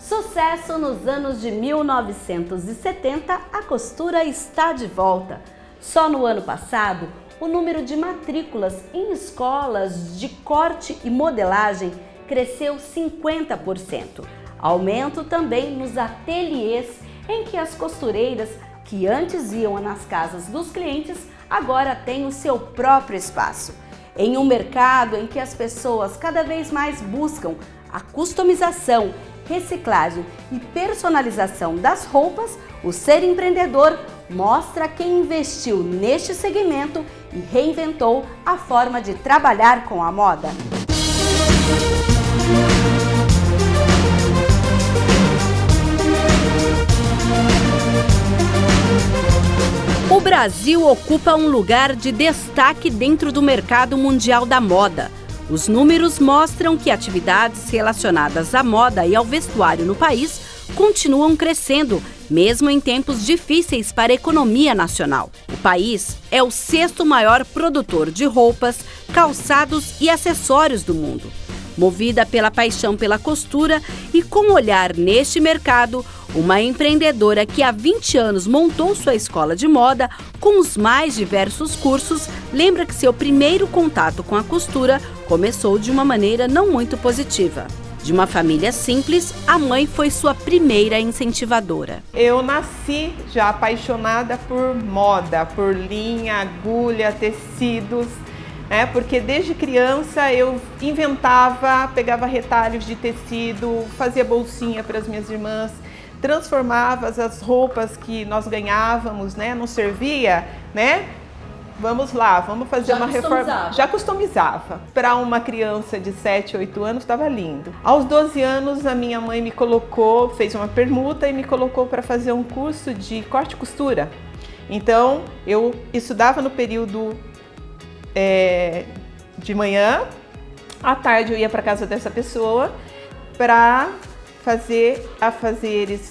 Sucesso nos anos de 1970, a costura está de volta. Só no ano passado, o número de matrículas em escolas de corte e modelagem cresceu 50%. Aumento também nos ateliês, em que as costureiras, que antes iam nas casas dos clientes, agora têm o seu próprio espaço. Em um mercado em que as pessoas cada vez mais buscam a customização, reciclagem e personalização das roupas, o Ser Empreendedor mostra quem investiu neste segmento e reinventou a forma de trabalhar com a moda. O Brasil ocupa um lugar de destaque dentro do mercado mundial da moda. Os números mostram que atividades relacionadas à moda e ao vestuário no país continuam crescendo, mesmo em tempos difíceis para a economia nacional. O país é o 6º maior produtor de roupas, calçados e acessórios do mundo. Movida pela paixão pela costura e com olhar neste mercado, uma empreendedora que há 20 anos montou sua escola de moda com os mais diversos cursos, lembra que seu primeiro contato com a costura começou de uma maneira não muito positiva. De uma família simples, a mãe foi sua primeira incentivadora. Eu nasci já apaixonada por moda, por linha, agulha, tecidos, porque desde criança eu inventava, pegava retalhos de tecido, fazia bolsinha para as minhas irmãs, transformava as roupas que nós ganhávamos, não servia, Vamos lá, vamos fazer uma reforma. Já customizava. Para uma criança de 7, 8 anos, estava lindo. Aos 12 anos, a minha mãe me colocou, fez uma permuta e me colocou para fazer um curso de corte e costura. Então, eu estudava no período de manhã, à tarde eu ia para casa dessa pessoa para fazer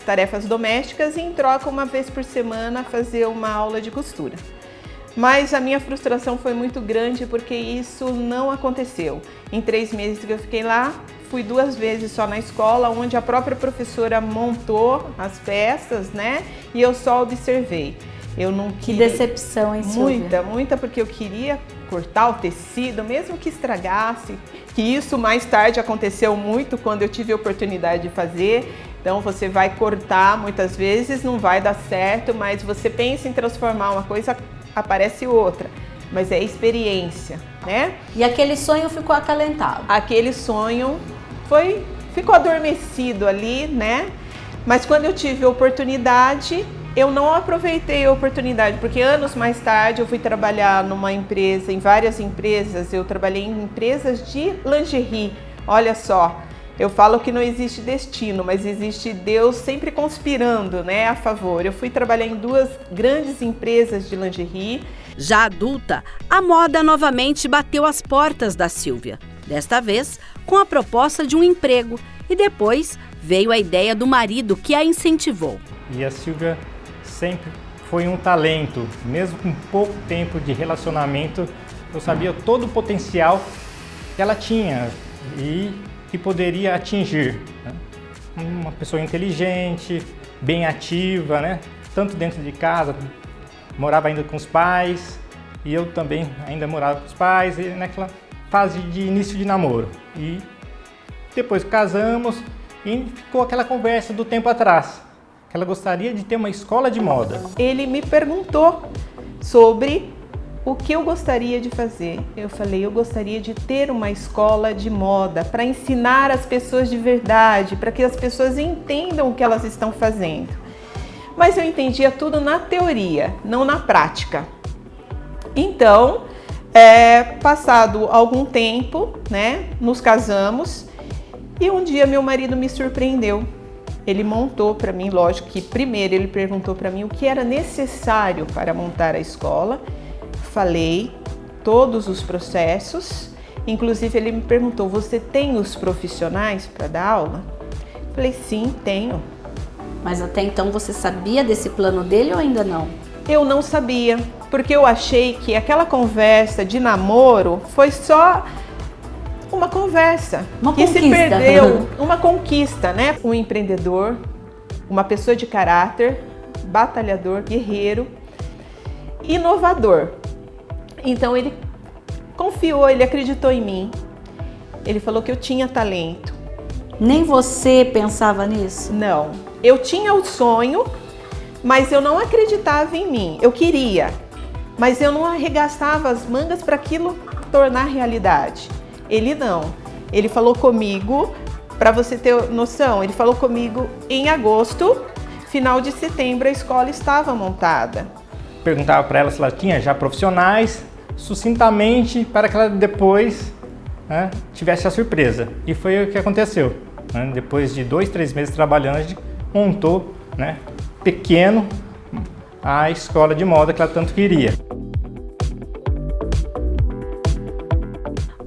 tarefas domésticas e, em troca, uma vez por semana, fazer uma aula de costura. Mas a minha frustração foi muito grande porque isso não aconteceu. Em 3 meses que eu fiquei lá, fui 2 vezes só na escola, onde a própria professora montou as peças, e eu só observei. Eu não queria... Que decepção, hein, Silvia? Muita, porque eu queria cortar o tecido, mesmo que estragasse. Que isso mais tarde aconteceu muito quando eu tive a oportunidade de fazer. Então você vai cortar, muitas vezes não vai dar certo, mas você pensa em transformar uma coisa, aparece outra. Mas é experiência, E aquele sonho ficou acalentado? Aquele sonho ficou adormecido ali, Mas quando eu tive a oportunidade, eu não aproveitei a oportunidade, porque anos mais tarde eu fui trabalhar numa empresa, em várias empresas, eu trabalhei em empresas de lingerie. Olha só, eu falo que não existe destino, mas existe Deus sempre conspirando, a favor. Eu fui trabalhar em 2 grandes empresas de lingerie. Já adulta, a moda novamente bateu as portas da Silvia. Desta vez, com a proposta de um emprego. E depois veio a ideia do marido que a incentivou. E a Silvia sempre foi um talento, mesmo com pouco tempo de relacionamento, eu sabia todo o potencial que ela tinha e que poderia atingir. Uma pessoa inteligente, bem ativa, tanto dentro de casa, morava ainda com os pais, e eu também ainda morava com os pais, e naquela fase de início de namoro. E depois casamos e ficou aquela conversa do tempo atrás, que ela gostaria de ter uma escola de moda. Ele me perguntou sobre o que eu gostaria de fazer. Eu falei, eu gostaria de ter uma escola de moda para ensinar as pessoas de verdade, para que as pessoas entendam o que elas estão fazendo. Mas eu entendia tudo na teoria, não na prática. Então, passado algum tempo, nos casamos e um dia meu marido me surpreendeu. Ele montou para mim, lógico que primeiro ele perguntou para mim o que era necessário para montar a escola. Falei todos os processos, inclusive ele me perguntou, você tem os profissionais para dar aula? Falei, sim, tenho. Mas até então você sabia desse plano dele ou ainda não? Eu não sabia, porque eu achei que aquela conversa de namoro foi só uma conversa Uma que se conquista. perdeu, uma conquista, né? Um empreendedor, uma pessoa de caráter, batalhador, guerreiro, inovador. Então ele confiou, ele acreditou em mim. Ele falou que eu tinha talento. Nem você pensava nisso? Não, eu tinha o sonho, mas eu não acreditava em mim. Eu queria, mas eu não arregaçava as mangas para aquilo tornar realidade. Ele não. Ele falou comigo, para você ter noção, ele falou comigo em agosto, final de setembro a escola estava montada. Perguntava para ela se ela tinha já profissionais, sucintamente, para que ela depois, né, tivesse a surpresa. E foi o que aconteceu. Né? Depois de 2, 3 meses trabalhando, a gente montou, né, pequeno, a escola de moda que ela tanto queria.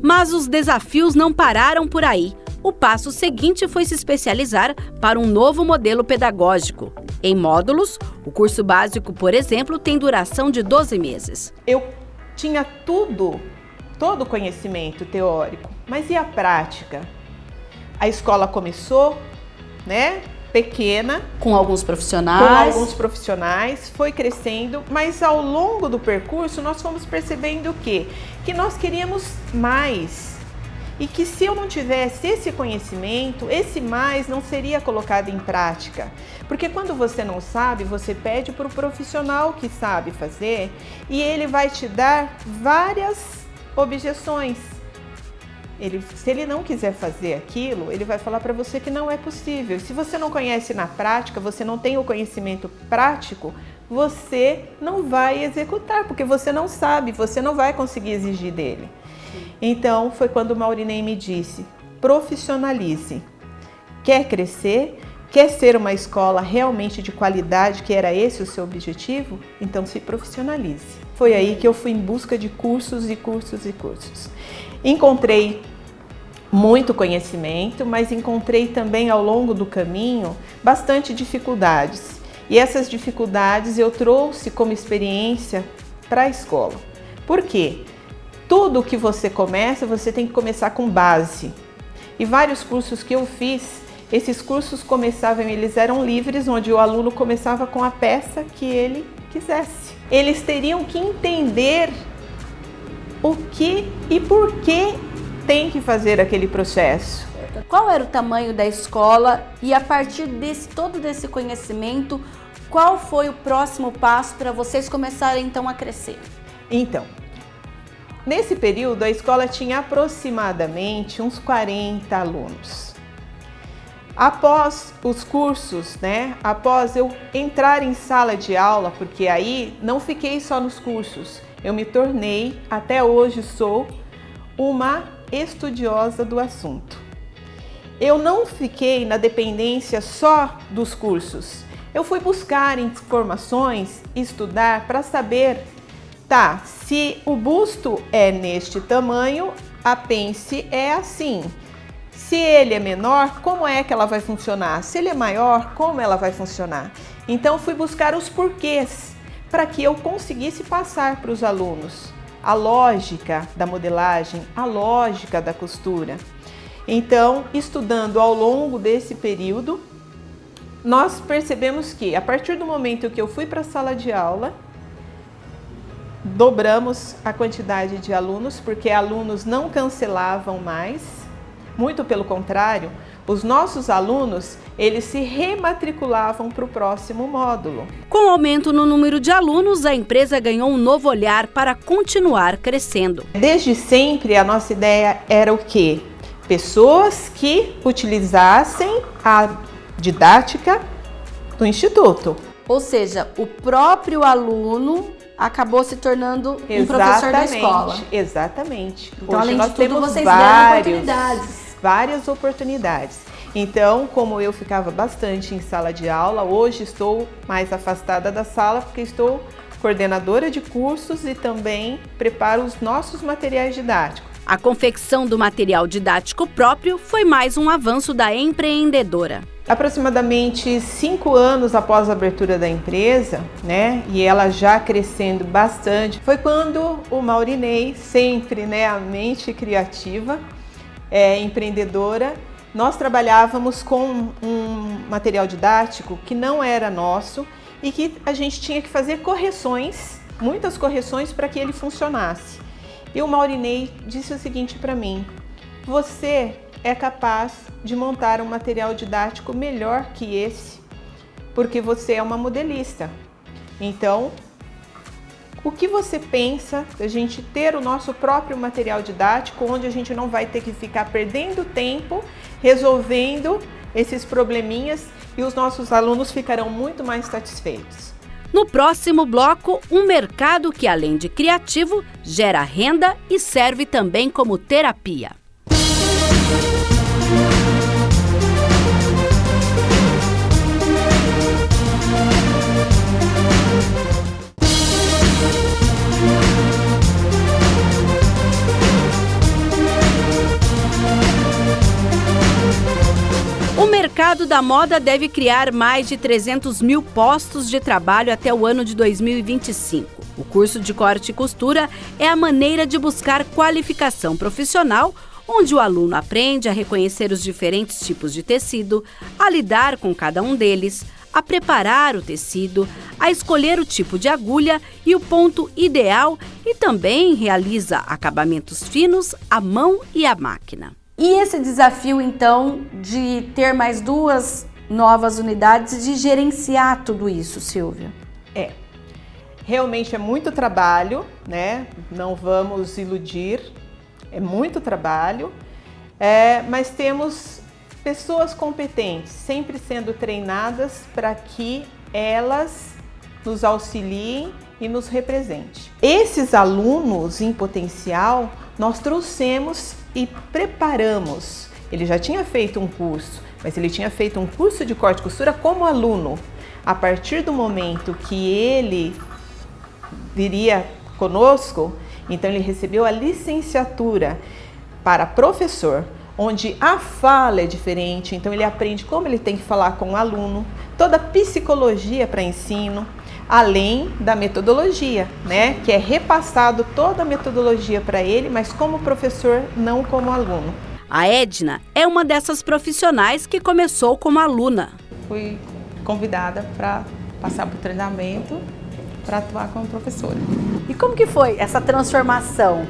Mas os desafios não pararam por aí. O passo seguinte foi se especializar para um novo modelo pedagógico. Em módulos, o curso básico, por exemplo, tem duração de 12 meses. Eu tinha todo o conhecimento teórico, mas e a prática? A escola começou, né, pequena, Com alguns profissionais? foi crescendo, mas ao longo do percurso nós fomos percebendo o quê? Que nós queríamos mais. E que se eu não tivesse esse conhecimento, esse mais não seria colocado em prática. Porque quando você não sabe, você pede para o profissional que sabe fazer e ele vai te dar várias objeções. Se ele não quiser fazer aquilo, ele vai falar para você que não é possível. Se você não conhece na prática, você não tem o conhecimento prático, você não vai executar, porque você não sabe, você não vai conseguir exigir dele. Então, foi quando o Maurinei me disse, profissionalize. Quer crescer? Quer ser uma escola realmente de qualidade, que era esse o seu objetivo? Então, se profissionalize. Foi aí que eu fui em busca de cursos e cursos e cursos. Encontrei muito conhecimento, mas encontrei também ao longo do caminho bastante dificuldades. E essas dificuldades eu trouxe como experiência para a escola. Por quê? Tudo que você começa, você tem que começar com base. E vários cursos que eu fiz, esses cursos eles eram livres, onde o aluno começava com a peça que ele quisesse. Eles teriam que entender o que e por que tem que fazer aquele processo. Qual era o tamanho da escola e a partir todo desse conhecimento, qual foi o próximo passo para vocês começarem então a crescer? Então, nesse período a escola tinha aproximadamente uns 40 alunos. Após os cursos, após eu entrar em sala de aula, porque aí não fiquei só nos cursos, eu me tornei, até hoje sou, uma estudiosa do assunto. Eu não fiquei na dependência só dos cursos. Eu fui buscar informações, estudar para saber, se o busto é neste tamanho, a pence é assim. Se ele é menor, como é que ela vai funcionar? Se ele é maior, como ela vai funcionar? Então, fui buscar os porquês para que eu conseguisse passar para os alunos a lógica da modelagem, a lógica da costura. Então, estudando ao longo desse período, nós percebemos que, a partir do momento que eu fui para a sala de aula, dobramos a quantidade de alunos, porque alunos não cancelavam mais, muito pelo contrário, os nossos alunos, eles se rematriculavam para o próximo módulo. Com o aumento no número de alunos, a empresa ganhou um novo olhar para continuar crescendo. Desde sempre, a nossa ideia era o quê? Pessoas que utilizassem a didática do Instituto. Ou seja, o próprio aluno acabou se tornando um professor da escola. Exatamente. Então, hoje além nós de tudo, temos vocês deram oportunidades. Várias oportunidades. Então, como eu ficava bastante em sala de aula, hoje estou mais afastada da sala porque estou coordenadora de cursos e também preparo os nossos materiais didáticos. A confecção do material didático próprio foi mais um avanço da empreendedora. Aproximadamente 5 anos após a abertura da empresa, e ela já crescendo bastante, foi quando o Maurinei, sempre, a mente criativa, empreendedora, nós trabalhávamos com um material didático que não era nosso e que a gente tinha que fazer correções, muitas correções para que ele funcionasse. E o Maurinei disse o seguinte para mim: você é capaz de montar um material didático melhor que esse, porque você é uma modelista. Então, o que você pensa da gente ter o nosso próprio material didático, onde a gente não vai ter que ficar perdendo tempo resolvendo esses probleminhas e os nossos alunos ficarão muito mais satisfeitos? No próximo bloco, um mercado que, além de criativo, gera renda e serve também como terapia. O mercado da moda deve criar mais de 300 mil postos de trabalho até o ano de 2025. O curso de corte e costura é a maneira de buscar qualificação profissional, onde o aluno aprende a reconhecer os diferentes tipos de tecido, a lidar com cada um deles, a preparar o tecido, a escolher o tipo de agulha e o ponto ideal e também realiza acabamentos finos à mão e à máquina. E esse desafio, então, de ter mais 2 novas unidades, de gerenciar tudo isso, Silvia? Realmente é muito trabalho, né? Não vamos iludir, é muito trabalho, mas temos pessoas competentes, sempre sendo treinadas para que elas nos auxiliem e nos representem. Esses alunos em potencial, nós trouxemos e preparamos. Ele já tinha feito um curso, mas ele tinha feito um curso de corte e costura como aluno. A partir do momento que ele viria conosco, então ele recebeu a licenciatura para professor, onde a fala é diferente, então ele aprende como ele tem que falar com o aluno, toda a psicologia para ensino, além da metodologia, né? Que é repassado toda a metodologia para ele, mas como professor, não como aluno. A Edna é uma dessas profissionais que começou como aluna. Fui convidada para passar por treinamento para atuar como professora. E como que foi essa transformação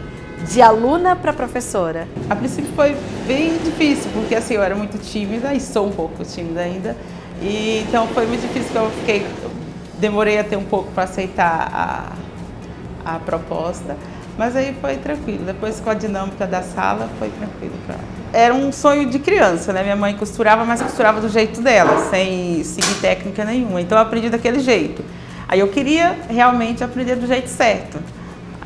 de aluna para professora? A princípio foi bem difícil, porque assim, eu era muito tímida e sou um pouco tímida ainda. E então foi muito difícil, que eu demorei até um pouco para aceitar a proposta, mas aí foi tranquilo. Depois com a dinâmica da sala foi tranquilo. Era um sonho de criança, né? Minha mãe costurava, mas costurava do jeito dela, sem seguir técnica nenhuma. Então eu aprendi daquele jeito. Aí eu queria realmente aprender do jeito certo.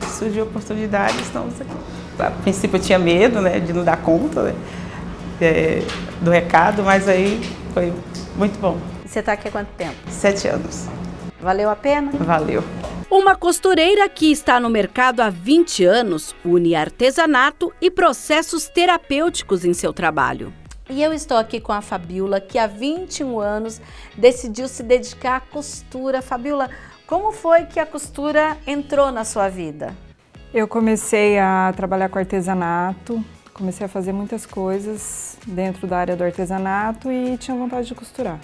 Aí surgiu a oportunidade, estamos aqui. A princípio eu tinha medo, né, de não dar conta, né, do recado, mas aí foi muito bom. E você está aqui há quanto tempo? 7 anos. Valeu a pena? Valeu. Uma costureira que está no mercado há 20 anos une artesanato e processos terapêuticos em seu trabalho. E eu estou aqui com a Fabiola, que há 21 anos decidiu se dedicar à costura. Fabiola, como foi que a costura entrou na sua vida? Eu comecei a trabalhar com artesanato, comecei a fazer muitas coisas dentro da área do artesanato e tinha vontade de costurar.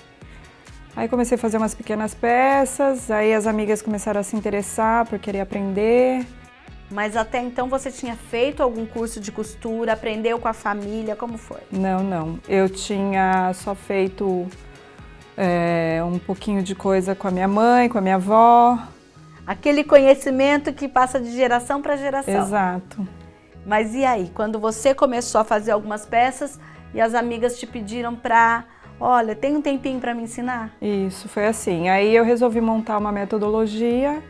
Aí comecei a fazer umas pequenas peças, aí as amigas começaram a se interessar por querer aprender. Mas até então você tinha feito algum curso de costura, aprendeu com a família, como foi? Não. Eu tinha só feito um pouquinho de coisa com a minha mãe, com a minha avó. Aquele conhecimento que passa de geração para geração. Exato. Mas e aí, quando você começou a fazer algumas peças e as amigas te pediram para... Olha, tem um tempinho para me ensinar? Isso, foi assim. Aí eu resolvi montar uma metodologia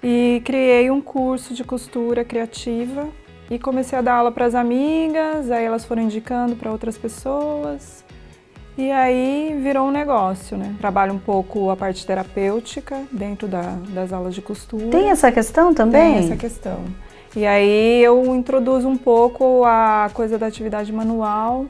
e criei um curso de costura criativa e comecei a dar aula para as amigas, aí elas foram indicando para outras pessoas e aí virou um negócio, né? Trabalho um pouco a parte terapêutica dentro das aulas de costura. Tem essa questão também? Tem essa questão. E aí eu introduzo um pouco a coisa da atividade manual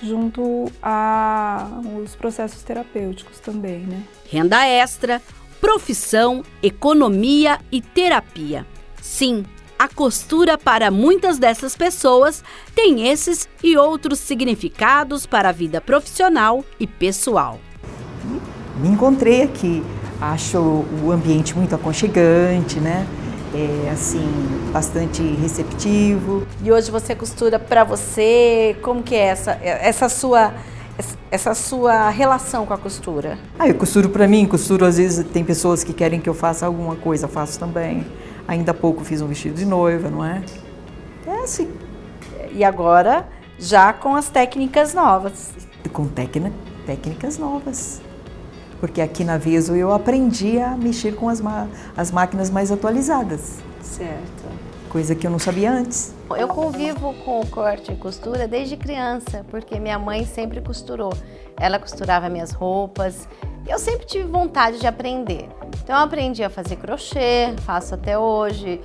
junto aos processos terapêuticos também, né? Renda extra, profissão, economia e terapia. Sim, A costura para muitas dessas pessoas tem esses e outros significados para a vida profissional e pessoal. Me encontrei aqui, acho o ambiente muito aconchegante, né? Assim, bastante receptivo. E hoje você costura para você, como que é essa sua relação com a costura? Eu costuro para mim, costuro às vezes, tem pessoas que querem que eu faça alguma coisa, faço também. Ainda há pouco fiz um vestido de noiva, não é? É assim. E agora, já com as técnicas novas. Com técnicas novas. Porque aqui na Veso eu aprendi a mexer com as máquinas mais atualizadas. Certo. Coisa que eu não sabia antes. Eu convivo com o corte e costura desde criança, porque minha mãe sempre costurou. Ela costurava minhas roupas. Eu sempre tive vontade de aprender. Então eu aprendi a fazer crochê, faço até hoje.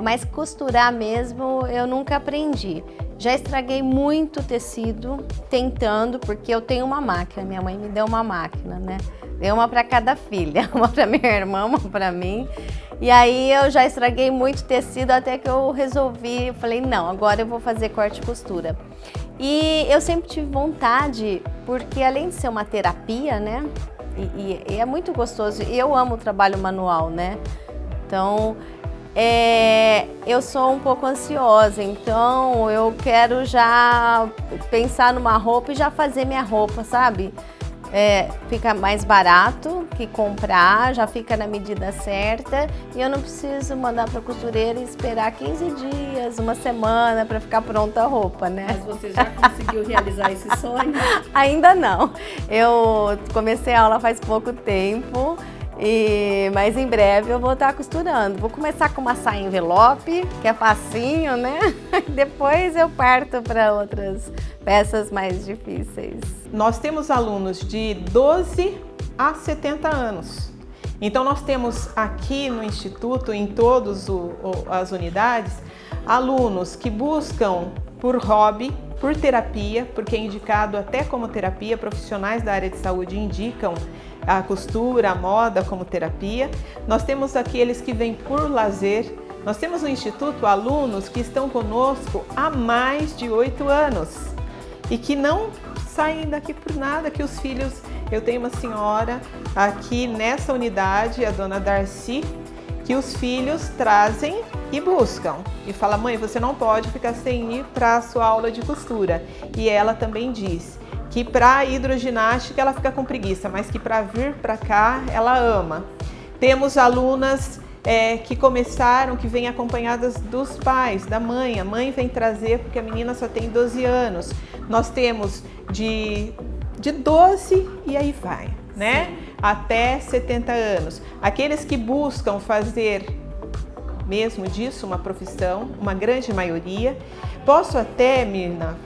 Mas costurar mesmo eu nunca aprendi. Já estraguei muito tecido tentando, porque eu tenho uma máquina. Minha mãe me deu uma máquina, né? Deu uma para cada filha, uma para minha irmã, uma para mim. E aí eu já estraguei muito tecido até que eu resolvi, falei, não, agora eu vou fazer corte e costura. E eu sempre tive vontade, porque além de ser uma terapia, né? E é muito gostoso. E eu amo o trabalho manual, né? Então, eu sou um pouco ansiosa, então eu quero já pensar numa roupa e já fazer minha roupa, sabe? Fica mais barato que comprar, já fica na medida certa e eu não preciso mandar para a costureira e esperar 15 dias, uma semana para ficar pronta a roupa, né? Mas você já conseguiu realizar esse sonho? Ainda não. Eu comecei a aula faz pouco tempo. Mas em breve eu vou estar costurando. Vou começar com uma saia envelope, que é facinho, né? Depois eu parto para outras peças mais difíceis. Nós temos alunos de 12 a 70 anos. Então nós temos aqui no Instituto, em todas as unidades, alunos que buscam por hobby, por terapia, porque é indicado até como terapia, profissionais da área de saúde indicam a costura, a moda como terapia. Nós temos aqueles que vêm por lazer. Nós temos no Instituto alunos que estão conosco há mais de 8 anos e que não saem daqui por nada, que os filhos... Eu tenho uma senhora aqui nessa unidade, a dona Darcy, que os filhos trazem e buscam. E fala, mãe, você não pode ficar sem ir para a sua aula de costura. E ela também diz que para a hidroginástica ela fica com preguiça, mas que para vir para cá ela ama. Temos alunas que começaram, que vêm acompanhadas dos pais, da mãe. A mãe vem trazer porque a menina só tem 12 anos. Nós temos de 12 e aí vai, né? Sim. Até 70 anos. Aqueles que buscam fazer mesmo disso uma profissão, uma grande maioria. Posso até, Mirna,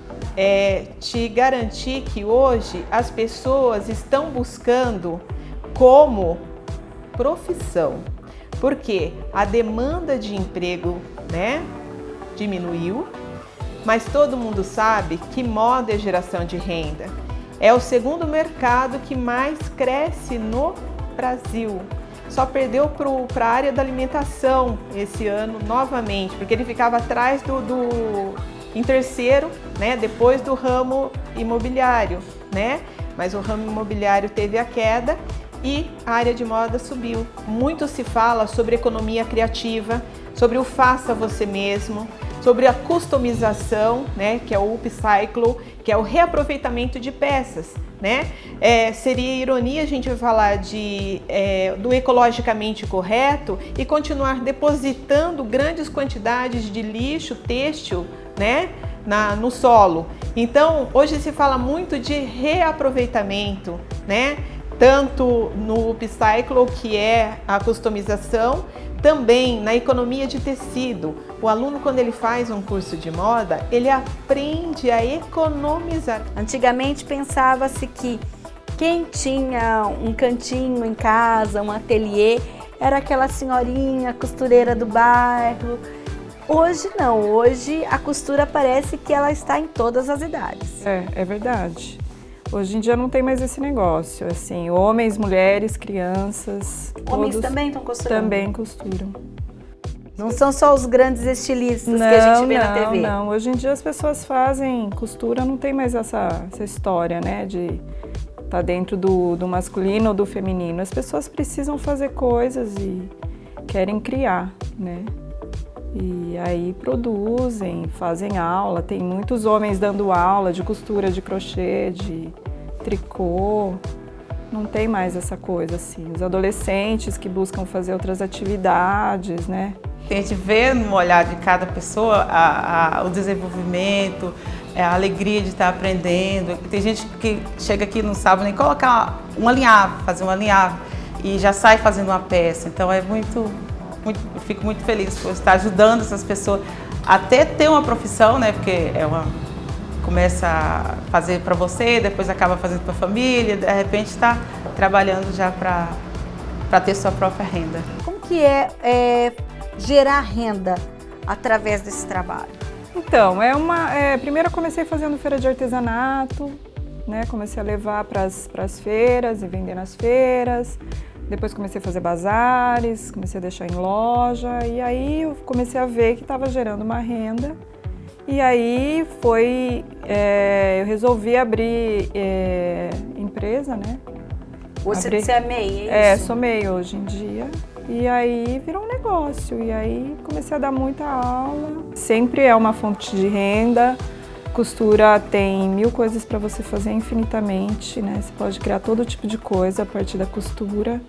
te garantir que hoje as pessoas estão buscando como profissão, porque a demanda de emprego, né, diminuiu, mas todo mundo sabe que moda é geração de renda. É o segundo mercado que mais cresce no Brasil. Só perdeu para a área da alimentação esse ano novamente, porque ele ficava atrás em terceiro, né, depois do ramo imobiliário, né? Mas o ramo imobiliário teve a queda e a área de moda subiu. Muito se fala sobre economia criativa, sobre o faça você mesmo, sobre a customização, né, que é o upcycle, que é o reaproveitamento de peças, né? Seria ironia a gente falar do ecologicamente correto e continuar depositando grandes quantidades de lixo têxtil, né, no solo. Então, hoje se fala muito de reaproveitamento, né? Tanto no upcycle, que é a customização, também na economia de tecido. O aluno, quando ele faz um curso de moda, ele aprende a economizar. Antigamente pensava-se que quem tinha um cantinho em casa, um ateliê, era aquela senhorinha costureira do bairro. Hoje não, hoje a costura parece que ela está em todas as idades. É verdade. Hoje em dia não tem mais esse negócio, assim, homens, mulheres, crianças... Homens também estão costurando? Também costuram. Não são só os grandes estilistas que a gente vê na TV. Não. Hoje em dia as pessoas fazem costura, não tem mais essa história, né, de estar dentro do masculino ou do feminino. As pessoas precisam fazer coisas e querem criar, né? E aí produzem, fazem aula. Tem muitos homens dando aula de costura, de crochê, de tricô. Não tem mais essa coisa assim. Os adolescentes que buscam fazer outras atividades, né? A gente vê no olhar de cada pessoa o desenvolvimento, a alegria de estar aprendendo. Tem gente que chega aqui e não sabe nem colocar um alinhavo, fazer um alinhavo, e já sai fazendo uma peça. Então é eu fico muito feliz por estar ajudando essas pessoas até ter uma profissão, né? Porque começa a fazer para você, depois acaba fazendo para a família, de repente está trabalhando já para ter sua própria renda. Como que é gerar renda através desse trabalho? Então, primeiro eu comecei fazendo feira de artesanato, né? Comecei a levar para as feiras e vender nas feiras. Depois comecei a fazer bazares, comecei a deixar em loja, e aí eu comecei a ver que estava gerando uma renda. E aí eu resolvi abrir empresa, né? Você é MEI, é isso? Sou MEI hoje em dia. E aí virou um negócio, e aí comecei a dar muita aula. Sempre é uma fonte de renda. Costura tem 1000 coisas para você fazer infinitamente, né? Você pode criar todo tipo de coisa a partir da costura.